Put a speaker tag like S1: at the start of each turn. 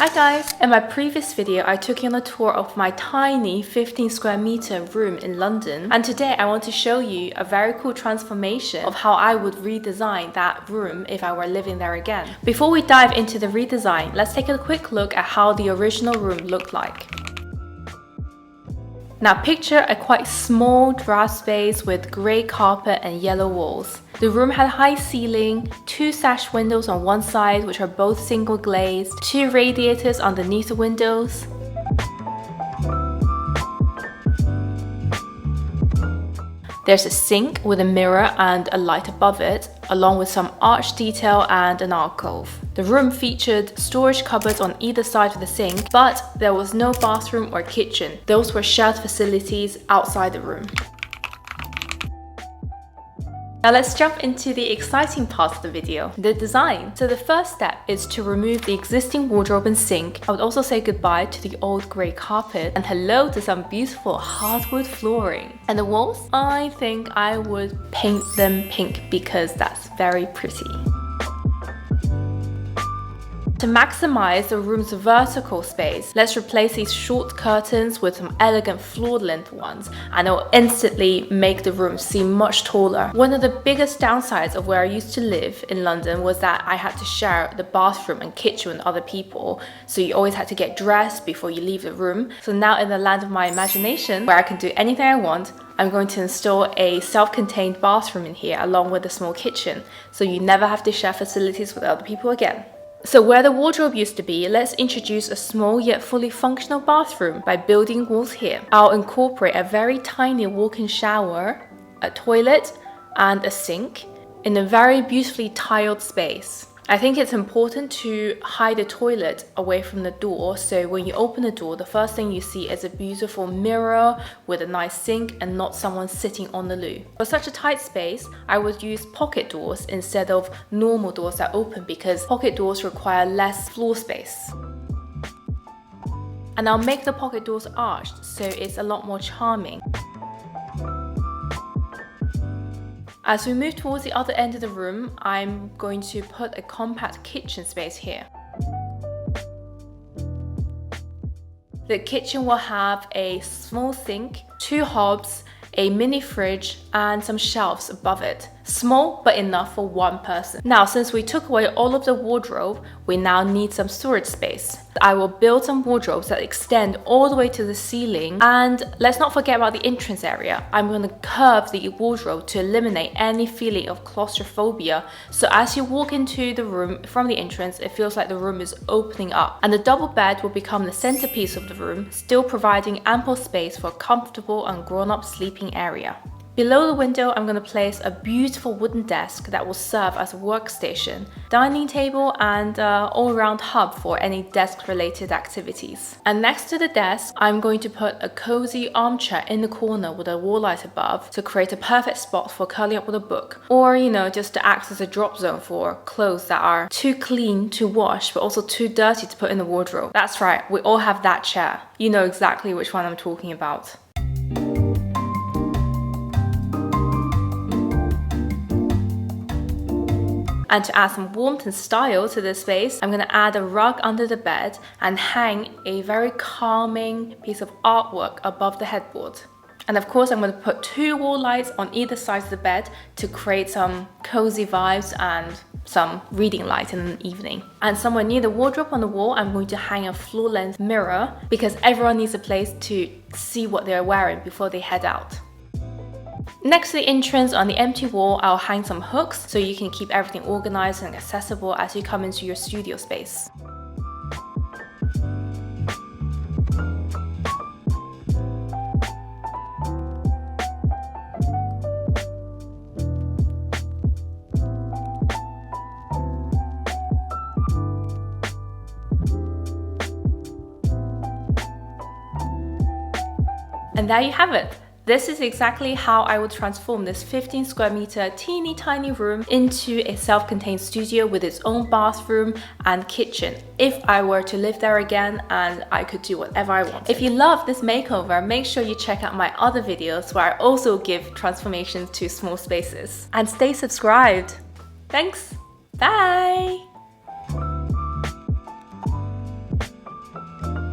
S1: Hi guys! In my previous video, I took you on a tour of my tiny 15 square meter room in London, and today I want to show you a very cool transformation of how I would redesign that room if I were living there again. Before we dive into the redesign, let's take a quick look at how the original room looked like. Now picture a quite small drab space with grey carpet and yellow walls. The room had a high ceiling, 2 sash windows on one side which are both single glazed, 2 radiators underneath the windows. There's a sink with a mirror and a light above it, along with some arch detail and an alcove. The room featured storage cupboards on either side of the sink, but there was no bathroom or kitchen. Those were shared facilities outside the room. Now let's jump into the exciting part of the video, the design. So the first step is to remove the existing wardrobe and sink. I would also say goodbye to the old grey carpet and hello to some beautiful hardwood flooring. And the walls, I think I would paint them pink because that's very pretty. To maximize the room's vertical space, let's replace these short curtains with some elegant floor-length ones, and it will instantly make the room seem much taller. One of the biggest downsides of where I used to live in London was that I had to share the bathroom and kitchen with other people, so you always had to get dressed before you leave the room. So now in the land of my imagination, where I can do anything I want, I'm going to install a self-contained bathroom in here along with a small kitchen, so you never have to share facilities with other people again. So where the wardrobe used to be, let's introduce a small yet fully functional bathroom by building walls here. I'll incorporate a very tiny walk-in shower, a toilet, and a sink in a very beautifully tiled space. I think it's important to hide the toilet away from the door, so when you open the door, the first thing you see is a beautiful mirror with a nice sink and not someone sitting on the loo. For such a tight space, I would use pocket doors instead of normal doors that open because pocket doors require less floor space. And I'll make the pocket doors arched so it's a lot more charming. As we move towards the other end of the room, I'm going to put a compact kitchen space here. The kitchen will have a small sink, 2 hobs, a mini fridge, and some shelves above it. Small, but enough for one person. Now, since we took away all of the wardrobe, we now need some storage space. I will build some wardrobes that extend all the way to the ceiling, and let's not forget about the entrance area. I'm going to curve the wardrobe to eliminate any feeling of claustrophobia, so as you walk into the room from the entrance, it feels like the room is opening up. And the double bed will become the centerpiece of the room, still providing ample space for a comfortable and grown-up sleeping area. Below the window, I'm going to place a beautiful wooden desk that will serve as a workstation, dining table, and all-around hub for any desk-related activities. And next to the desk, I'm going to put a cozy armchair in the corner with a wall light above to create a perfect spot for curling up with a book, or just to act as a drop zone for clothes that are too clean to wash but also too dirty to put in the wardrobe. That's right, we all have that chair. You know exactly which one I'm talking about. And to add some warmth and style to this space, I'm going to add a rug under the bed and hang a very calming piece of artwork above the headboard. And of course, I'm going to put 2 wall lights on either side of the bed to create some cozy vibes and some reading light in the evening. And somewhere near the wardrobe on the wall, I'm going to hang a floor-length mirror because everyone needs a place to see what they're wearing before they head out. Next to the entrance on the empty wall, I'll hang some hooks so you can keep everything organized and accessible as you come into your studio space. And there you have it. This is exactly how I would transform this 15 square meter teeny tiny room into a self-contained studio with its own bathroom and kitchen if I were to live there again and I could do whatever I want. If you love this makeover, make sure you check out my other videos where I also give transformations to small spaces. And stay subscribed. Thanks. Bye.